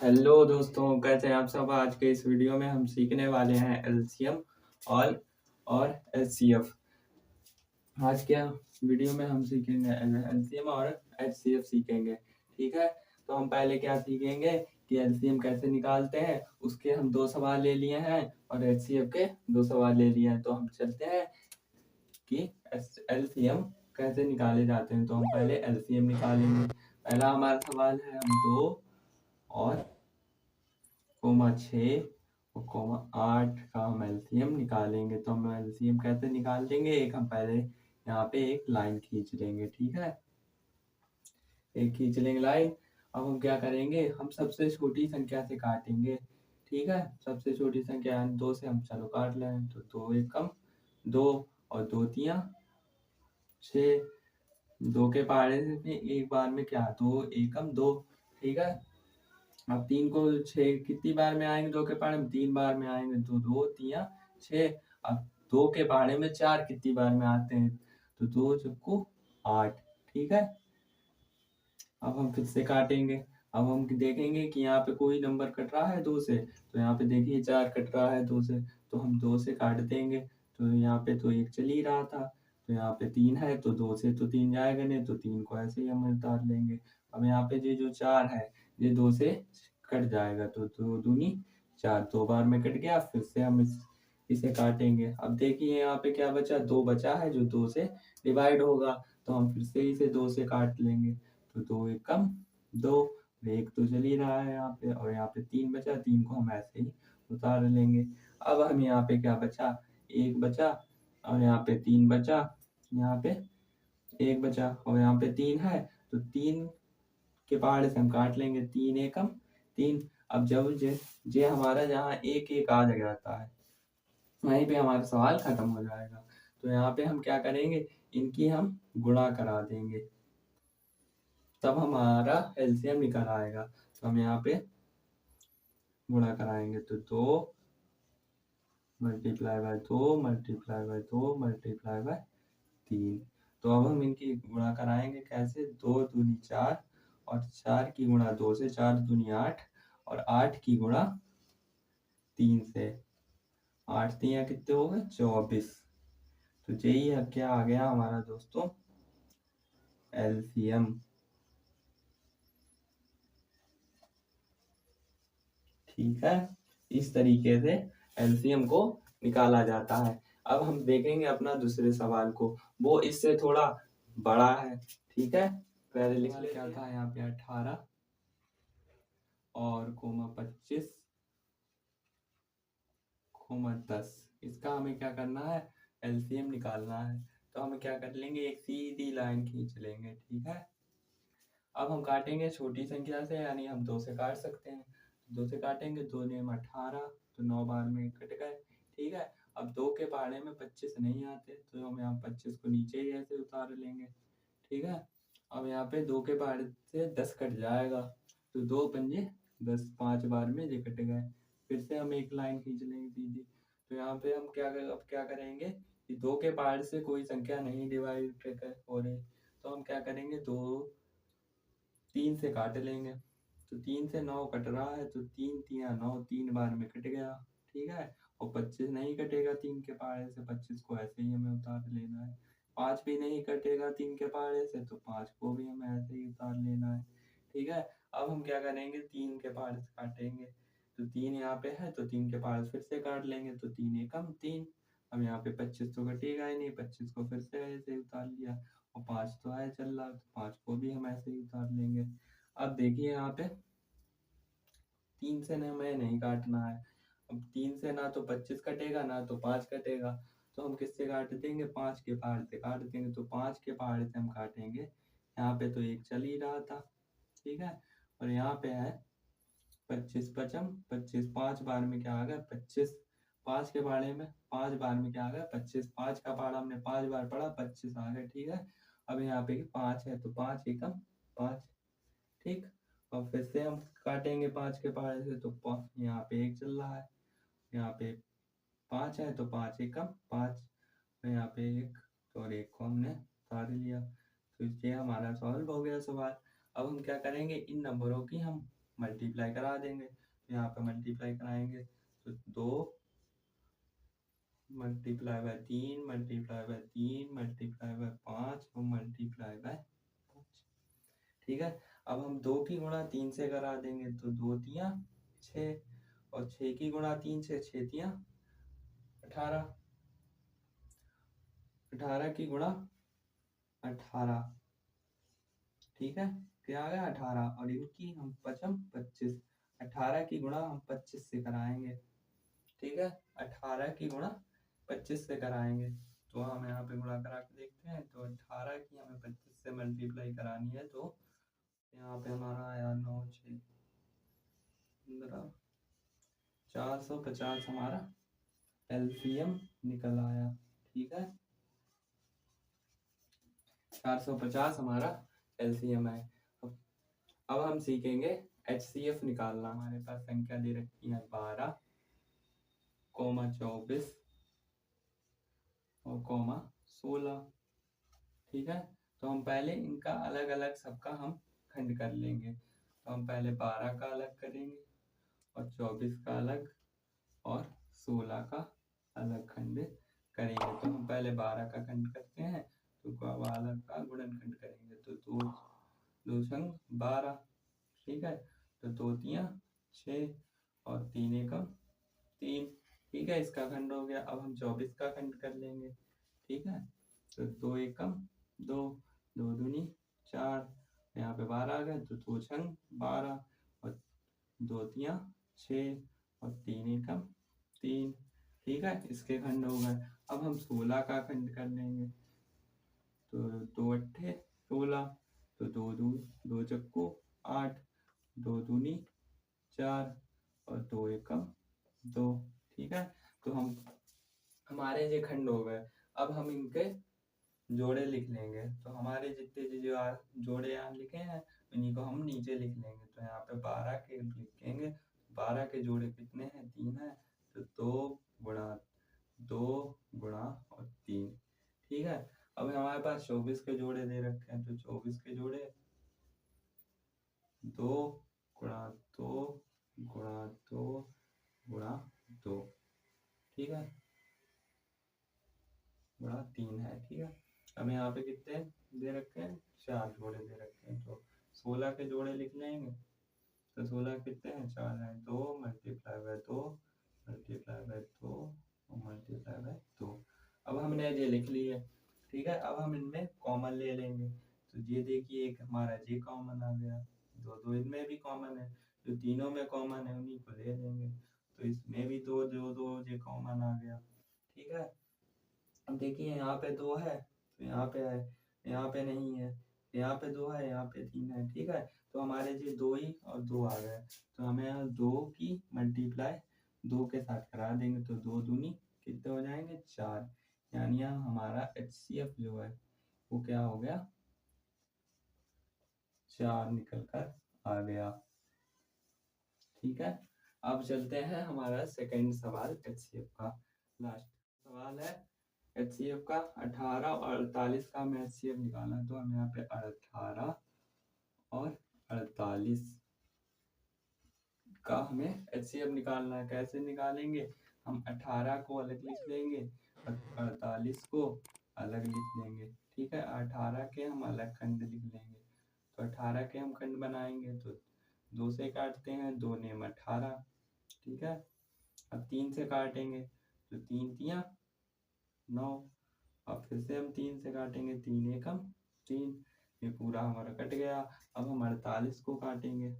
Hello दोस्तों, कैसे हैं आप सब। आज के इस वीडियो में हम सीखने वाले हैं एलसीएम और एचसीएफ। आज के वीडियो में हम सीखेंगे एलसीएम और एचसीएफ सीखेंगे। ठीक है, तो हम पहले क्या सीखेंगे कि एलसीएम कैसे निकालते हैं, उसके हम 2 सवाल ले लिए हैं और एचसीएफ के 2 सवाल ले लिए हैं। तो हम चलते हैं कि एलसीएम कैसे निकाले जाते हैं। तो हम पहले एलसीएम निकालेंगे। पहला हमारा सवाल है, हम 2 और 6 और 8 का हम एलसीएम निकालेंगे। तो हम एलसीएम कैसे निकाल देंगे, एक हम पहले यहाँ पे एक लाइन खींच लेंगे। ठीक है, एक खींच लेंगे लाइन। अब हम क्या करेंगे, हम सबसे छोटी संख्या से काटेंगे। ठीक है, सबसे छोटी संख्या 2 से हम चलो काट लें। तो 2 एकम 2 और 2 तिया 6। 2 के पहाड़े से एक बार में क्या 2 एकम 2। ठीक है, अब 3 को 6 कितनी बार में आएंगे, 2 के पहाड़े में 3 बार में आएंगे। तो 2 तिया 6। अब 2 के पहाड़े में 4 कितनी बार में आते हैं, तो 2 चौको 8। ठीक है, अब हम फिर से काटेंगे। अब हम देखेंगे कि यहाँ पे कोई नंबर कट रहा है 2 से। तो यहाँ पे देखिए 4 कट रहा है 2 से, तो हम 2 से काट देंगे। तो यहाँ पे तो 1 चल ही रहा था, तो यहाँ पे 3 है, तो 2 से तो 3 जाएगा नहीं, तो 3 को ऐसे ही हम उतार लेंगे। अब यहाँ पे ये जो 4 है ये 2 से कट जाएगा, तो 2 दूनी 4, 2 बार में कट गया। फिर से हम इसे काटेंगे। अब देखिए यहाँ पे क्या बचा, 2 बचा है जो 2 से डिवाइड होगा। तो हम फिर से इसे 2 से काट लेंगे। तो 2 एकम 2, 1 तो चल ही रहा है यहाँ पे, और यहाँ पे 3 बचा, 3 को हम ऐसे ही उतार लेंगे। अब हम यहाँ पे क्या बचा, 1 बचा, और यहाँ पे 3 बचा, यहाँ पे 1 बचा, और यहाँ पे 3 है। तो 3 के पहाड़े से हम काट लेंगे। 3 एकम 3। अब जब जे हमारा जहाँ 1 1 आ जाता है, वहीं पे हमारा सवाल खत्म हो जाएगा। तो यहाँ पे हम क्या करेंगे, इनकी हम गुणा करा देंगे, तब हमारा एलसीएम निकल आएगा। तो हम यहाँ पे गुणा कराएंगे। तो 2 multiply by 2 multiply by 2 multiply by 3। तो अब हम इनकी गुणा कराएंगे कैसे, 2 दूनी 4 और 4 की गुणा 2 से, 4 दूनी 8 और 8 की गुणा 3 से। 8 तिया कितने हो गए, 24। तो यही क्या आ गया हमारा दोस्तों, एलसीएम। ठीक है, इस तरीके से एलसीएम को निकाला जाता है। अब हम देखेंगे अपना दूसरे सवाल को, वो इससे थोड़ा बड़ा है। ठीक है, पहले लिख लेते क्या था यहाँ पे, 18 और 25 10। इसका हमें क्या करना है, एलसीएम निकालना है। तो हम क्या कर लेंगे, एक सीधी लाइन खींच लेंगे। ठीक है, अब हम काटेंगे छोटी संख्या से, यानी हम 2 से काट सकते हैं। 2 से काटेंगे, 2 नेम 18, तो 9 बार में कट गए। ठीक है, अब 2 के पहाड़े में 25 नहीं आते, तो हम यहाँ 25 को नीचे ही ऐसे उतार लेंगे। ठीक है, अब यहाँ पे 2 के पहाड़े से 10 कट जाएगा, तो 2 पंजे 10, 5 बार में ये कट गए। फिर से हम एक लाइन खींच लेंगे सीधी। तो यहाँ पे हम अब क्या करेंगे कि 2 के पहाड़ से कोई संख्या नहीं डिवाइड हो रही, तो हम क्या करेंगे, 3 से काट लेंगे। तो 3 से 9 कट रहा है, तो 3 तिया 9, 3 बार में कट गया। ठीक है, और 25 नहीं कटेगा 3 के पहाड़े से, 25 को ऐसे ही हमें उतार लेना है। 5 भी नहीं कटेगा 3 के पहाड़े से, तो 5 को भी हमें ऐसे ही उतार लेना है। ठीक है, अब हम क्या करेंगे, 3 के पहाड़े से काटेंगे। तो 3 यहाँ पे है, तो 3 के पहाड़े से फिर से काट लेंगे। तो 3 एकम 3। अब यहाँ पे 25 तो कटेगा ही नहीं, 25 को फिर से ऐसे ही उतार लिया, और 5 तो है चल रहा, तो 5 को भी हम ऐसे ही उतार लेंगे। अब देखिए यहाँ पे 3 से हमें नहीं काटना है। अब 3 से ना तो 25 कटेगा, ना तो 5 कटेगा, तो हम किससे काट देंगे, 5 के पहाड़ से काट देंगे। तो 5 के पहाड़ से हम काटेंगे। यहाँ पे तो 1 चल ही रहा था। ठीक है, और यहाँ पे है 25 पचम 25, 5 बार में क्या आ गया 25। 5 के पहाड़े में 5 बार में क्या आ गया 25, 5 का पहाड़ा हमने 5 बार पढ़ा, 25 आ गया। ठीक है, अब यहाँ पे 5 है, तो 5 एकम 5। ठीक, और फिर से हम काटेंगे 5 के पहाड़े से, तो यहाँ पे 1 चल रहा है, यहाँ पे 5 है, तो 5 एकम 5, और यहाँ पे 1, तो और 1 को हमने उतार लिया। तो ये हमारा सॉल्व हो गया सवाल। अब हम क्या करेंगे, इन नंबरों की हम मल्टीप्लाई करा देंगे। यहाँ पे मल्टीप्लाई कराएंगे तो 2 multiply by 3 multiply by 3 multiply by 5 और मल्टीप्लाई बाय 5। ठीक है, अब हम 2 की गुणा 3 से करा देंगे तो 2 तियां 6 और 6 की गुणा 3 से 6 तियां 18, 18 की गुणा 18। ठीक है, क्या आ गया 18 और इनकी हम 25, 18 की गुणा हम 25 से कराएंगे। ठीक है, 18 की गुणा 25 से कराएंगे तो हम यहाँ पे गुणा करा के देखते हैं। तो 18 की हमें 25 से मल्टीप्लाई करानी है तो यहाँ पे हमारा आया 9 6 15 450 हमारा एलसीएम निकल आया। ठीक है, 450 हमारा एलसीएम है। अब हम सीखेंगे एचसीएफ निकालना। हमारे पास संख्या दे रखी है 12, 24 और 16। ठीक है, तो हम पहले इनका अलग अलग सबका हम खंड कर लेंगे। तो हम पहले 12 का अलग करेंगे और 24 का अलग और 16 का अलग खंड करेंगे। तो हम पहले 12 का खंड करते हैं तो 12 का गुणनखंड करेंगे तो 2 संग 12। ठीक है, तो 2 तियां 6 और 3 एकम 3। ठीक है, इसका खंड हो गया। अब हम 24 का खंड कर लेंगे। ठीक है, तो 2 एकम 2, 2 दूनी 4, यहाँ पे 12 आ गया तो 2 छंग 12 और 2 तियां 6 और 3 एकम 3। ठीक है, इसके खंड हो गए। अब हम 16 का खंड कर लेंगे तो 2 अट्ठे 16, तो 2 चक्कू 8, 2 दूनी 4 और 2 एकम 2। ठीक है, तो हमारे ये खंड हो गए। अब हम इनके जोड़े लिख लेंगे। तो हमारे जितने जो जोड़े यहाँ लिखे हैं उन्हीं को हम नीचे लिख लेंगे। तो यहाँ पे 12 के लिखेंगे। 12 के जोड़े कितने हैं? 3 है, तो 2 गुणा 2 गुणा और 3। ठीक है, अब हमारे पास 24 के जोड़े दे रखे हैं तो 24 के जोड़े 2 गुणा 2 गुणा 2 गुणा 2। ठीक है, गुणा 3 है। ठीक है, अब यहाँ पे कितने दे रखे हैं? 4 जोड़े दे रखे हैं तो 16 के जोड़े लिख लेंगे। तो 16 कितने हैं? 4 है। 2 मल्टीप्लाई बाय 2 मल्टीप्लाई बाय 2 और मल्टीप्लाई बाय 2। अब हमने ये लिख लिए। ठीक है, अब हम इनमें कॉमन ले लेंगे। तो ये देखिए एक हमारा ये कॉमन आ गया, 2 इनमें भी कॉमन है, जो तीनों में कॉमन है उन्हीं को ले लेंगे। तो इसमें भी 2 ये कॉमन आ गया। ठीक है, अब देखिए यहाँ पे 2 है तो यहाँ पे है, यहाँ पे नहीं है, यहाँ पे 2 है, यहाँ पे 3 है। ठीक है, तो हमारे जी 2 ही और 2 आ गए। तो हमें यहाँ 2 की मल्टीप्लाई 2 के साथ करा देंगे तो 2 दूनी कितने हो जाएंगे? 4। यानी यहाँ हमारा HCF जो है वो क्या हो गया? 4 निकल कर आ गया। ठीक है, अब चलते हैं हमारा सेकंड सवाल HCF का। लास्ट सवाल है HCF का 18 और 48 का हमें HCF निकालना। तो हम यहाँ पे 18 और 48 का हमें HCF निकालना है। कैसे निकालेंगे? हम 18 को अलग लिख लेंगे और 48 को अलग लिख लेंगे। ठीक है, 18 के हम अलग खंड लिख लेंगे। तो 18 के हम खंड बनाएंगे तो 2 से काटते हैं, 2 नेम 18। ठीक है, अब 3 से काटेंगे तो 3 तियां 9 और फिर से हम 3 से काटेंगे, 3 एकम 3, ये पूरा हमारा कट गया। अब हम 48 को काटेंगे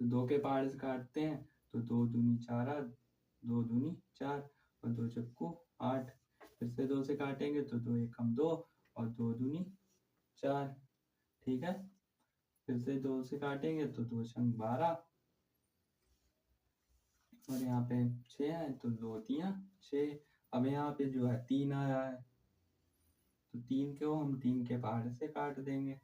तो 2 के पहाड़ से काटते हैं तो 2 दूनी 4, 2 दूनी 4 और 2 चक्कू 8। फिर से 2 से काटेंगे तो 2 एकम 2 और 2 दूनी 4। ठीक है, फिर से 2 से काटेंगे तो 2 छंग 12 और यहाँ पे 6 है तो 2 तियां 6। अब यहाँ पे जो है 3 आया है तो 3 को हम 3 के पहाड़ से काट देंगे।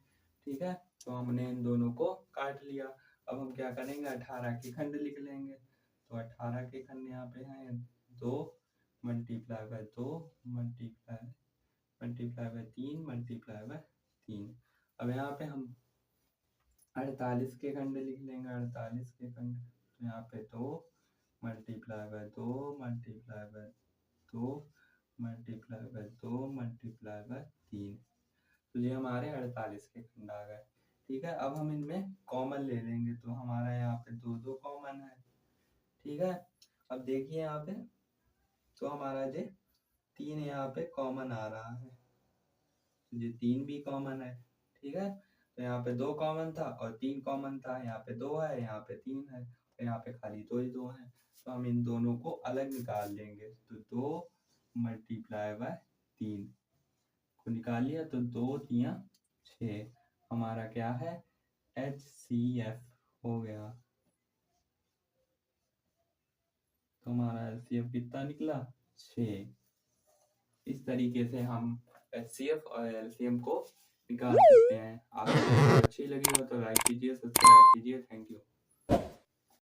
ठीक है, तो हमने इन दोनों को काट लिया। अब हम क्या करेंगे? 18 के खंड लिख लेंगे। तो 18 के खंड यहाँ पे हैं 2 multiply by 2 multiply by 3 multiply by 3। अब यहाँ पे हम 48 के खंड लिख लेंगे, 48 के खंड। तो यहाँ पे 2 multiply by 2 multiply by 2 multiply by 2 multiply by 3। तो ये हमारे 48 के खंड आ गए। ठीक है, अब हम इनमें कॉमन ले लेंगे, तो हमारा यहाँ पे 2 कॉमन है। ठीक है, अब देखिए यहाँ पे, तो हमारा ये 3 यहाँ पे कॉमन आ रहा है, तो ये 3 भी कॉमन है। ठीक है, तो यहाँ पे 2 कॉमन था और 3 कॉमन था, यहाँ पे 2 है, यहाँ पे 3 है, और यहाँ पे खाली 2 ही 2 है। तो हम इन दोनों को अलग निकाल लेंगे, तो 2 मल्टीप्लाई बाय 3 को निकाल लिया, तो 2 तिया 6, हमारा क्या है, HCF हो गया। तो हमारा HCF कितना निकला, 6। इस तरीके से हम HCF और LCM को निकाल सकते हैं। आपको वीडियो अच्छी लगी हो तो लाइक कीजिए, सब्सक्राइब कीजिए। Thank you.